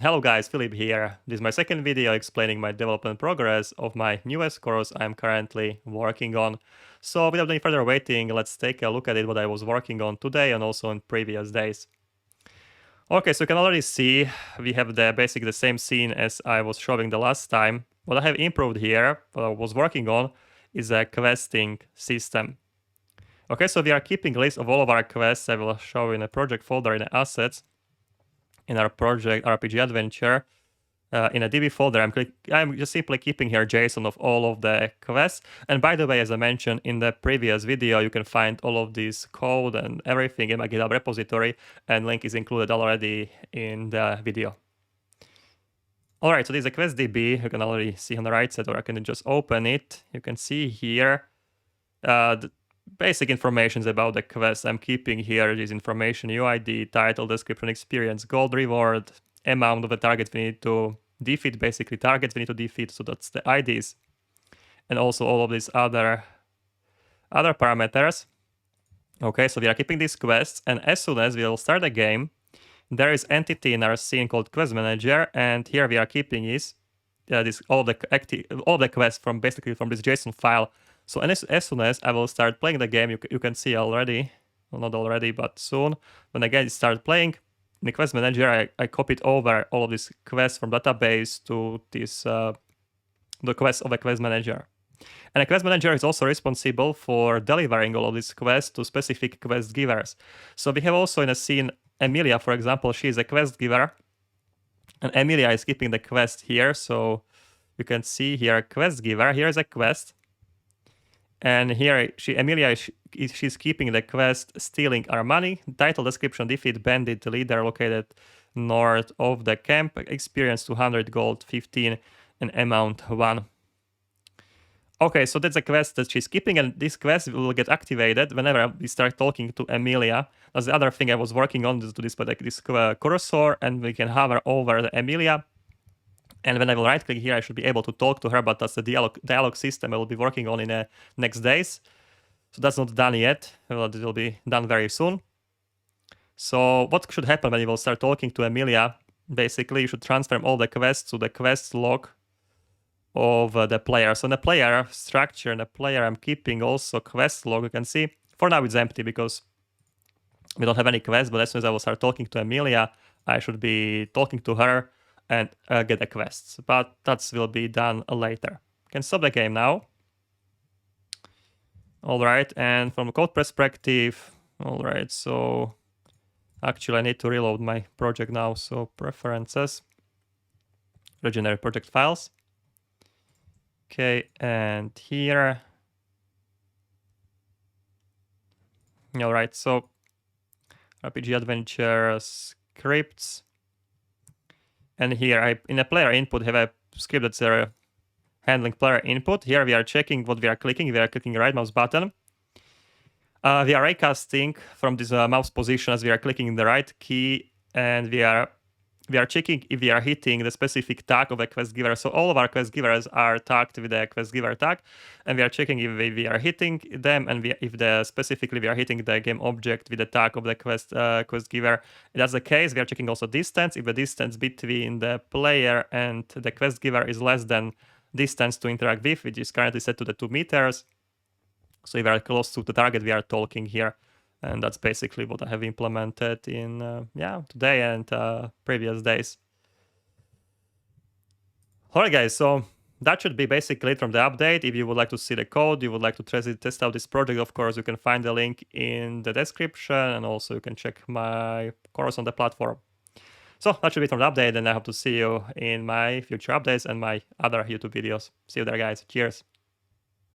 Hello guys, Philip here. This is my second video explaining my development progress of my newest course I'm currently working on. So without any further waiting, let's take a look at it, what I was working on today and also in previous days. Okay, so you can already see we have basically the same scene as I was showing the last time. What I have improved here, what I was working on, is a questing system. Okay, so we are keeping a list of all of our quests. I will show in a project folder in the assets. In our project RPG adventure, in a DB folder, I'm just simply keeping here JSON of all of the quests. And by the way, as I mentioned in the previous video, you can find all of this code and everything in my GitHub repository, and link is included already in the video. All right, so this is a quest DB. You can already see on the right side, or I can just open it. You can see here the basic information about the quest. I'm keeping here this information: UID, title, description, experience, gold reward, amount of the target we need to defeat, basically targets we need to defeat, so that's the IDs, and also all of these other parameters. Okay, so we are keeping these quests, and as soon as we will start the game, there is entity in our scene called quest manager, and here we are keeping all the quests from this JSON file. So as soon as I will start playing the game, you can see already, well, not already, but soon, when I again start playing, in the quest manager, I copied over all of these quests from database to this the quest of the quest manager. And the quest manager is also responsible for delivering all of these quests to specific quest givers. So we have also in a scene Emilia, for example. She is a quest giver, and Emilia is keeping the quest here. So you can see here quest giver. Here is a quest. And here, she's keeping the quest, stealing our money. Title, description, defeat bandit leader located north of the camp. Experience 200, gold 15, and amount 1. Okay, so that's a quest that she's keeping, and this quest will get activated whenever we start talking to Emilia. That's the other thing I was working on, to display this cursor, and we can hover over the Emilia. And when I will right-click here, I should be able to talk to her, but that's the dialogue system I will be working on in the next days. So that's not done yet. Well, it will be done very soon. So what should happen when you will start talking to Emilia? Basically, you should transfer all the quests to the quest log of the player. So in the player structure, in the player, I'm keeping also quest log. You can see for now it's empty because we don't have any quests, but as soon as I will start talking to Emilia, I should be talking to her and get the quests, but that will be done later. Can stop the game now. All right, and from a code perspective, all right, so actually I need to reload my project now. So preferences, regenerate project files. Okay, and here, all right, so RPG adventure scripts. And here, in a player input, have a script that's handling player input. Here we are checking what we are clicking. We are clicking the right mouse button. We are recasting from this mouse position as we are clicking the right key, and we are checking if we are hitting the specific tag of a quest giver. So all of our quest givers are tagged with the quest giver tag, and we are checking if we are hitting them, and specifically we are hitting the game object with the tag of the quest giver. If that's the case, we are checking also distance. If the distance between the player and the quest giver is less than distance to interact with, which is currently set to the 2 meters. So if we are close to the target, we are talking here. And that's basically what I have implemented in today and previous days. All right, guys, so that should be basically it from the update. If you would like to see the code, you would like to test out this project, of course, you can find the link in the description, and also you can check my course on the platform. So that should be it from the update, and I hope to see you in my future updates and my other YouTube videos. See you there, guys. Cheers.